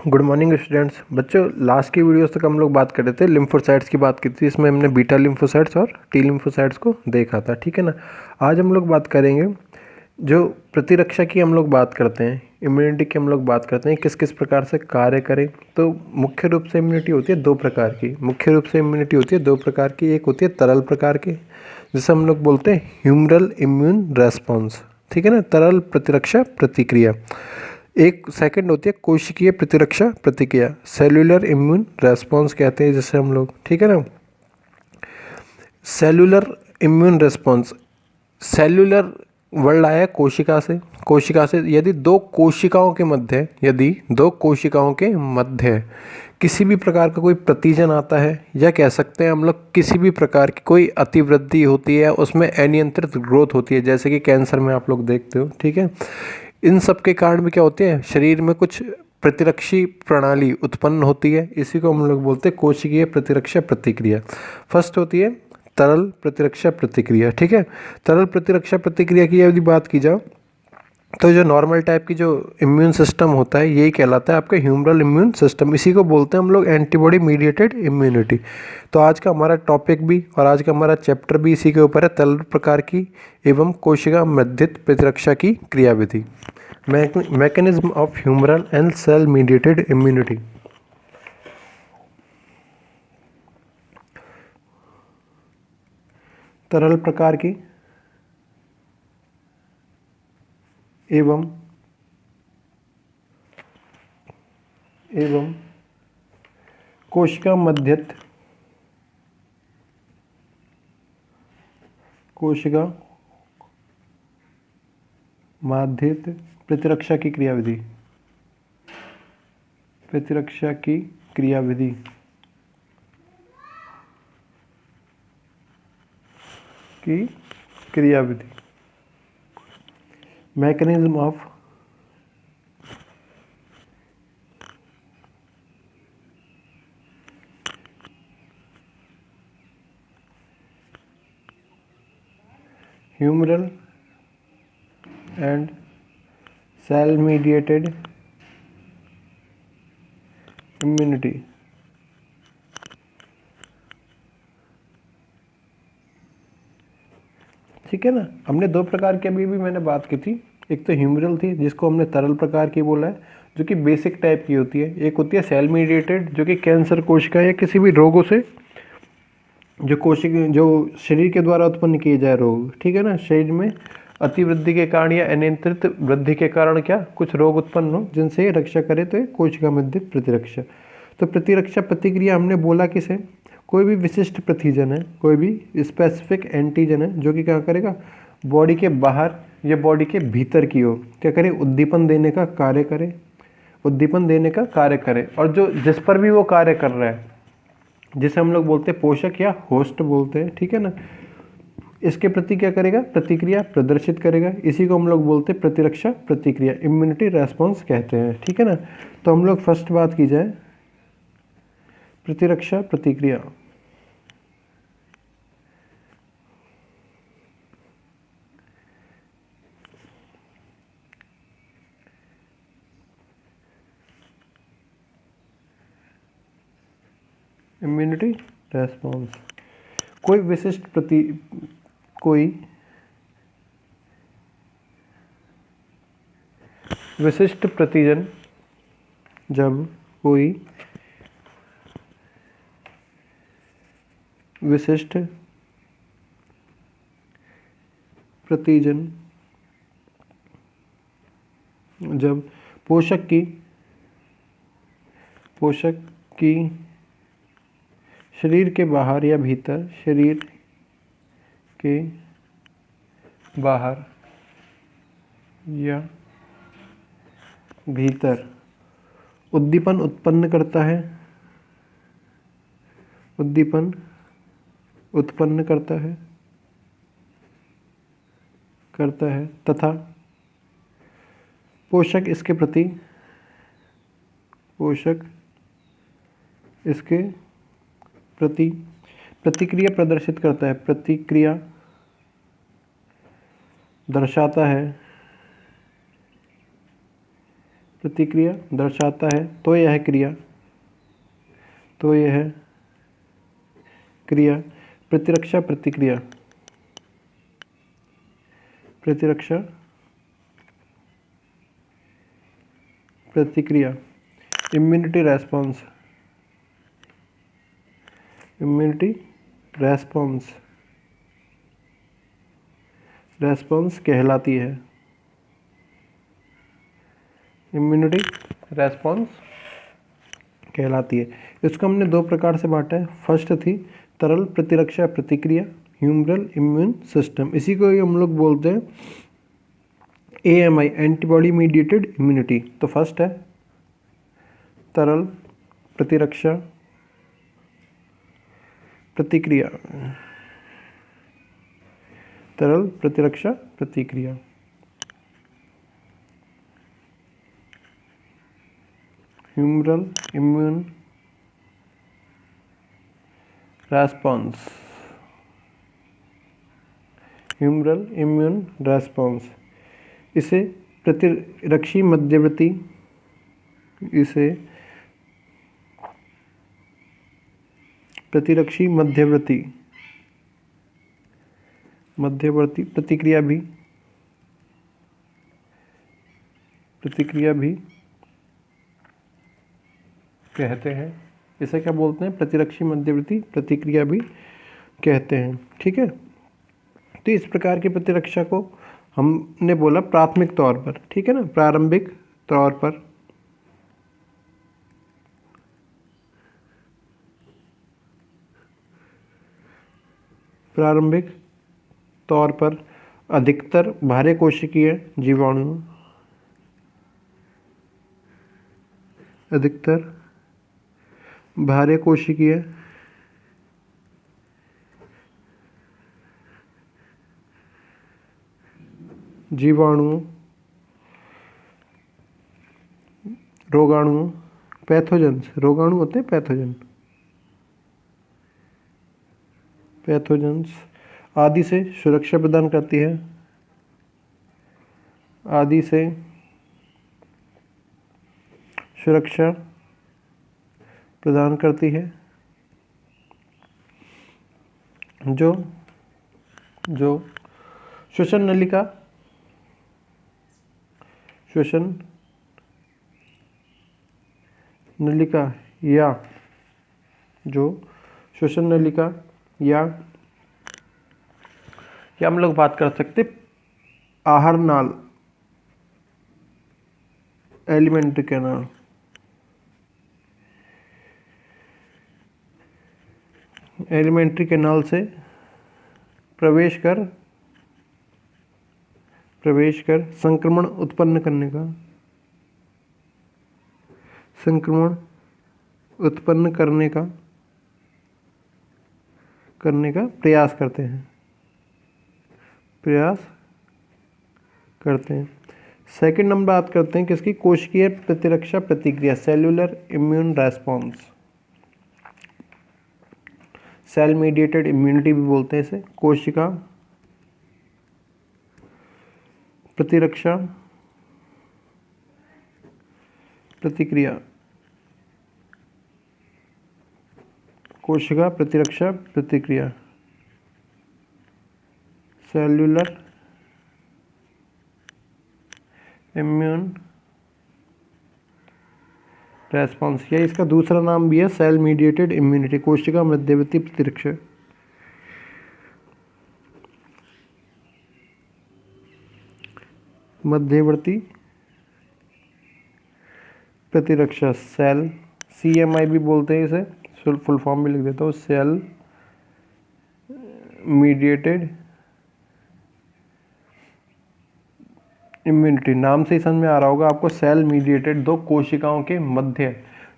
Good morning students. बच्चों, last की videos तक हम लोग बात कर रहे थे, लिम्फोसाइट्स की बात की थी। इसमें हमने बीटा लिम्फोसाइट्स और टी लिम्फोसाइट्स को देखा था, ठीक है ना। आज हम लोग बात करेंगे जो प्रतिरक्षा की हम लोग बात करते हैं, इम्यूनिटी की हम लोग बात करते हैं, किस किस प्रकार से कार्य करें। तो मुख्य रूप से इम्यूनिटी होती है दो प्रकार की। मुख्य रूप से इम्यूनिटी होती है दो प्रकार की। एक होती है तरल प्रकार की, जिसे हम लोग बोलते हैं ह्यूमरल इम्यून रेस्पॉन्स, ठीक है ना, तरल प्रतिरक्षा प्रतिक्रिया। एक सेकंड होती है कोशिकीय प्रतिरक्षा प्रतिक्रिया, सेल्यूलर इम्यून रेस्पॉन्स कहते हैं जिसे हम लोग, ठीक है ना। Cellular immune response, cellular word आया है कोशिका से। कोशिका से यदि दो कोशिकाओं के मध्य किसी भी प्रकार का कोई प्रतिजन आता है, या कह सकते हैं हम लोग किसी भी प्रकार की कोई अतिवृद्धि होती है, उसमें अनियंत्रित ग्रोथ होती है, जैसे कि कैंसर में आप लोग देखते हो, ठीक है। इन सब के कारण भी क्या होते हैं, शरीर में कुछ प्रतिरक्षी प्रणाली उत्पन्न होती है। इसी को हम लोग बोलते हैं कोशिकीय प्रतिरक्षा प्रतिक्रिया। फर्स्ट होती है तरल प्रतिरक्षा प्रतिक्रिया, ठीक है। तरल प्रतिरक्षा प्रतिक्रिया की यदि बात की जाए तो जो नॉर्मल टाइप की जो इम्यून सिस्टम होता है, यही कहलाता है आपका ह्यूमरल इम्यून सिस्टम। इसी को बोलते हैं हम लोग एंटीबॉडी मीडिएटेड इम्यूनिटी। तो आज का हमारा टॉपिक भी और आज का हमारा चैप्टर भी इसी के ऊपर है, तरल प्रकार की एवं कोशिका मध्यस्थ प्रतिरक्षा की क्रियाविधि, mechanism of humoral and cell mediated immunity. तरल प्रकार की एवं कोशिका मध्यस्थ प्रतिरक्षा की क्रियाविधि, mechanism of humoral and cell mediated immunity. ठीक है ना। हमने दो प्रकार की अभी भी मैंने बात की थी। एक तो ह्यूमरल थी, जिसको हमने तरल प्रकार की बोला है, जो कि बेसिक टाइप की होती है। एक होती है सेल मीडिएटेड, जो कि कैंसर कोशिका या किसी भी रोगों से जो शरीर के द्वारा उत्पन्न किए जाए रोग, ठीक है ना। शरीर में अतिवृद्धि के कारण या अनियंत्रित वृद्धि के कारण क्या कुछ रोग उत्पन्न हो, जिनसे रक्षा करे, तो ये कोशिका मध्यस्थ प्रतिरक्षा। तो प्रतिरक्षा प्रतिक्रिया हमने बोला किसे, कोई भी विशिष्ट प्रतिजन है, कोई भी स्पेसिफिक एंटीजन है, जो कि क्या करेगा, बॉडी के बाहर या बॉडी के भीतर की ओर क्या करे, उद्दीपन देने का कार्य करे। और जो जिस पर भी वो कार्य कर रहा है, जिसे हम लोग बोलते हैं पोषक या होस्ट बोलते हैं, ठीक है ना, इसके प्रति क्या करेगा, प्रतिक्रिया प्रदर्शित करेगा। इसी को हम लोग बोलते हैं प्रतिरक्षा प्रतिक्रिया, इम्यूनिटी रेस्पॉन्स कहते हैं, ठीक है ना। तो हम लोग फर्स्ट बात की जाए प्रतिरक्षा प्रतिक्रिया। इम्यूनिटी रेस्पॉन्स, कोई विशिष्ट प्रतिजन, जब कोई विशिष्ट प्रतिजन जब पोषक की शरीर के बाहर या भीतर, शरीर के बाहर या भीतर उद्दीपन उत्पन्न करता है, तथा पोषक इसके प्रति प्रतिक्रिया प्रदर्शित करता है, प्रतिक्रिया दर्शाता है, प्रतिक्रिया दर्शाता है, तो यह क्रिया, तो यह क्रिया प्रतिरक्षा प्रतिक्रिया, प्रतिरक्षा प्रतिक्रिया, immunity response, immunity response, response कहलाती है, इम्यूनिटी रेस्पॉन्स कहलाती है। इसको हमने दो प्रकार से बांटा है। फर्स्ट थी तरल प्रतिरक्षा प्रतिक्रिया, ह्यूमरल इम्यून सिस्टम, इसी को ही हम लोग बोलते हैं AMI, एंटीबॉडी मीडिएटेड इम्यूनिटी। तो फर्स्ट है तरल प्रतिरक्षा प्रतिक्रिया, तरल प्रतिरक्षा प्रतिक्रिया, humoral immune response, humoral immune response. इसे प्रतिरक्षी मध्यवर्ती, इसे प्रतिरक्षी मध्यवर्ती, मध्यवर्ती प्रतिक्रिया भी, प्रतिक्रिया भी कहते हैं। इसे क्या बोलते हैं? प्रतिरक्षी मध्यवर्ती प्रतिक्रिया भी कहते हैं। ठीक है, तो इस प्रकार की प्रतिरक्षा को हमने बोला प्राथमिक तौर पर, ठीक है ना, प्रारंभिक तौर पर, प्रारंभिक तौर पर अधिकतर बाह्य कोशिकीय जीवाणु, अधिकतर बाह्य कोशिकीय जीवाणु, रोगाणु, पैथोजेंस, रोगाणु होते हैं पैथोजन, पैथोजेंस आदि से सुरक्षा प्रदान करती है, आदि से सुरक्षा प्रदान करती है, जो श्वसन नलिका, श्वसन नलिका या जो श्वसन नलिका या हम लोग बात कर सकते आहार नाल, एलिमेंट्री कैनाल, एलिमेंट्री कैनाल से प्रवेश कर संक्रमण उत्पन्न करने का प्रयास करते हैं। सेकंड नंबर बात करते हैं किसकी? कोशिकीय प्रतिरक्षा प्रतिक्रिया, cellular immune response, cell mediated immunity भी बोलते हैं इसे। कोशिका प्रतिरक्षा प्रतिक्रिया, कोशिका प्रतिरक्षा प्रतिक्रिया, सेल्यूलर इम्यून रेस्पॉन्स, या इसका दूसरा नाम भी है सेल मीडिएटेड इम्यूनिटी, कोशिका मध्यवर्ती प्रतिरक्षा। मध्यवर्ती प्रतिरक्षा, सेल CMI भी बोलते हैं इसे, फुल फॉर्म भी लिख देता हूँ, सेल मीडिएटेड इम्यूनिटी। नाम से ही समझ में आ रहा होगा आपको, सेल मीडिएटेड, दो कोशिकाओं के मध्य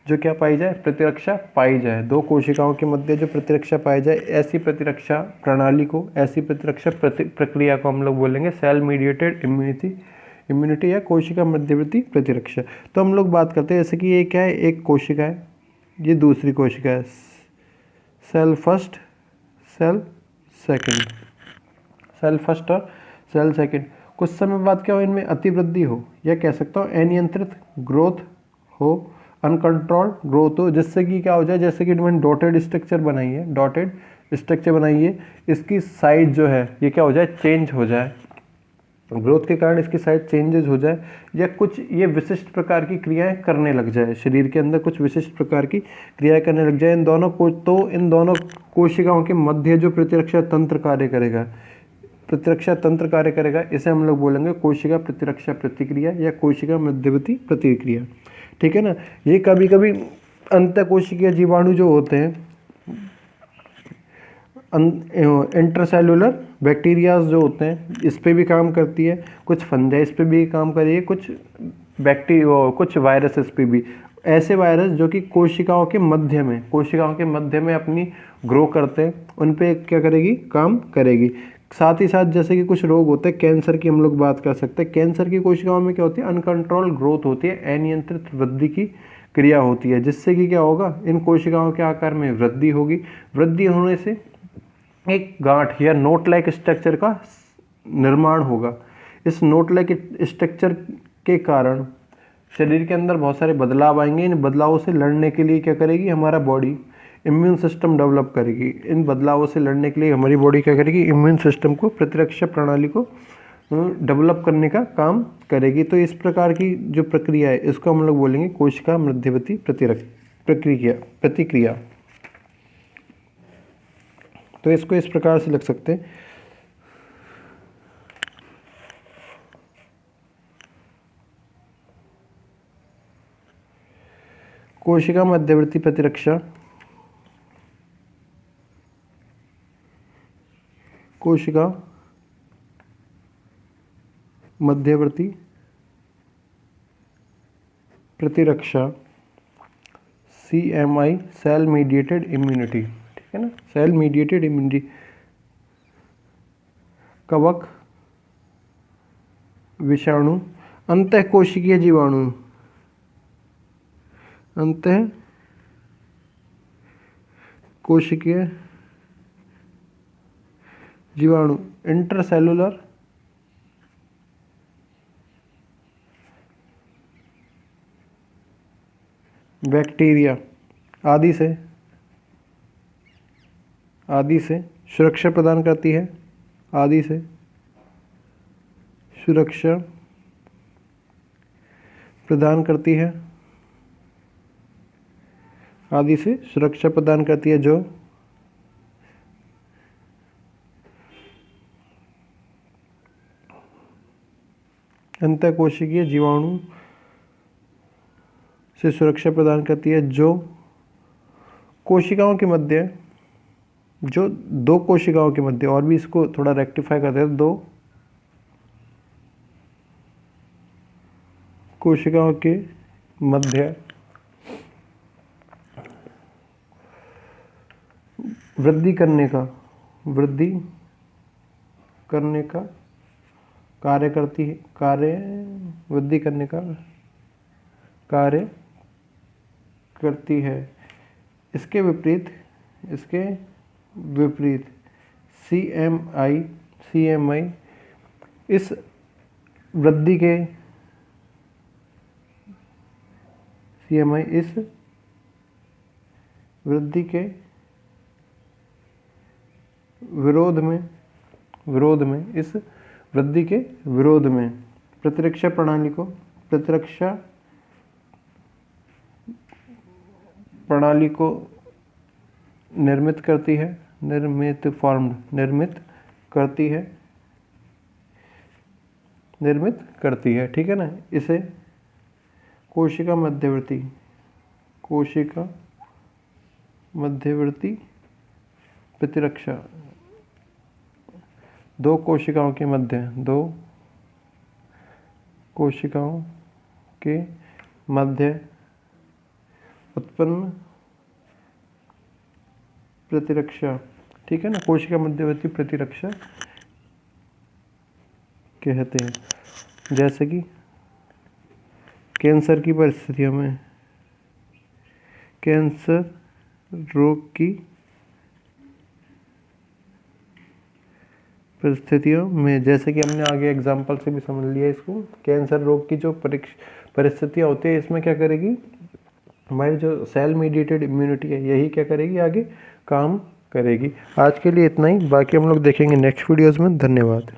जो क्या पाई जाए? प्रतिरक्षा पाई जाए। दो कोशिकाओं के मध्य जो प्रतिरक्षा पाई जाए, ऐसी प्रतिरक्षा प्रणाली को, ऐसी प्रतिरक्षा प्रक्रिया को हम लोग बोलेंगे सेल मीडिएटेड इम्यूनिटी या कोशिका मध्यवर्ती प्रतिरक्षा। तो हम लोग बात करते हैं जैसे कि ये क्या है? एक कोशिका है, ये दूसरी कोशिका है, cell first, cell second, cell first और सेल सेकंड। कुछ समय बाद क्या हो, इनमें अतिवृद्धि हो, या कह सकता हूँ अनियंत्रित ग्रोथ हो, अनकंट्रोल्ड ग्रोथ हो, जिससे कि क्या हो जाए, जैसे कि मैंने डॉटेड स्ट्रक्चर बनाई है, डॉटेड स्ट्रक्चर बनाइए, इसकी साइज जो है ये क्या हो जाए, चेंज हो जाए, ग्रोथ के कारण इसकी साइज चेंजेस हो जाए, या कुछ ये विशिष्ट प्रकार की क्रियाएं करने लग जाए, शरीर के अंदर कुछ विशिष्ट प्रकार की क्रियाएं करने लग जाए, इन दोनों कोशिकाओं के मध्य जो प्रतिरक्षा तंत्र कार्य करेगा, इसे हम लोग बोलेंगे कोशिका प्रतिरक्षा प्रतिक्रिया या कोशिका मध्यवर्ती प्रतिक्रिया। ठीक है ना। ये कभी कभी अंतःकोशिकीय जीवाणु जो होते हैं, इंटरसेलुलर बैक्टीरियाज जो होते हैं, इस पे भी काम करती है, कुछ फंजाई इस पे भी काम करिए, कुछ कुछ वायरस इस पे भी, ऐसे वायरस जो कि कोशिकाओं के मध्य में अपनी ग्रो करते हैं, उन पे क्या करेगी, काम करेगी। साथ ही साथ जैसे कि कुछ रोग होते हैं, कैंसर की हम लोग बात कर सकते हैं, कैंसर की कोशिकाओं में क्या होती है, अनकंट्रोल ग्रोथ होती है, अनियंत्रित वृद्धि की क्रिया होती है, जिससे कि क्या होगा, इन कोशिकाओं के आकार में वृद्धि होगी, वृद्धि होने से एक गांठ या नोट लाइक स्ट्रक्चर का निर्माण होगा। इस नोट लाइक स्ट्रक्चर के कारण शरीर के अंदर बहुत सारे बदलाव आएंगे, इन बदलावों से लड़ने के लिए क्या करेगी, हमारा बॉडी इम्यून सिस्टम डेवलप करेगी, इन बदलावों से लड़ने के लिए हमारी बॉडी क्या करेगी, इम्यून सिस्टम को, प्रतिरक्षा प्रणाली को डेवलप करने का काम करेगी। तो इस प्रकार की जो प्रक्रिया है, इसको हम लोग बोलेंगे कोशिका मध्यवर्ती प्रतिक्रिया। तो इसको इस प्रकार से लिख सकते हैं, कोशिका मध्यवर्ती प्रतिरक्षा, कोशिका मध्यवर्ती प्रतिरक्षा, CMI, सेल मीडिएटेड इम्यूनिटी। ठीक है ना, सेल मीडिएटेड इम्यूनिटी, कवक, विषाणु, अंतःकोशिकीय जीवाणु, अंतःकोशिकीय जीवाणु, इंटरसेलुलर बैक्टीरिया आदि से सुरक्षा प्रदान करती है, सुरक्षा प्रदान करती है, जो अंतःकोशिकीय जीवाणु से सुरक्षा प्रदान करती है, जो कोशिकाओं के मध्य, जो दो कोशिकाओं के मध्य, और भी इसको थोड़ा रेक्टिफाई करते हैं, दो कोशिकाओं के मध्य वृद्धि करने का कार्य करती है, वृद्धि करने का कार्य करती है। इसके विपरीत CMI इस वृद्धि के विरोध में प्रतिरक्षा प्रणाली को निर्मित करती है। ठीक है ना। इसे कोशिका मध्यवर्ती प्रतिरक्षा, दो कोशिकाओं के मध्य उत्पन्न प्रतिरक्षा। ठीक है ना, कोशिका मध्यवर्ती प्रतिरक्षा कहते हैं। जैसे कि कैंसर की परिस्थितियों में, कैंसर रोग की परिस्थितियों में, जैसे कि हमने आगे एग्जाम्पल से भी समझ लिया इसको, कैंसर रोग की जो परिस्थितियाँ होती है इसमें क्या करेगी, हमारी जो सेल मीडिएटेड इम्यूनिटी है यही क्या करेगी, आगे काम करेगी। आज के लिए इतना ही, बाकी हम लोग देखेंगे नेक्स्ट वीडियोज़ में। धन्यवाद।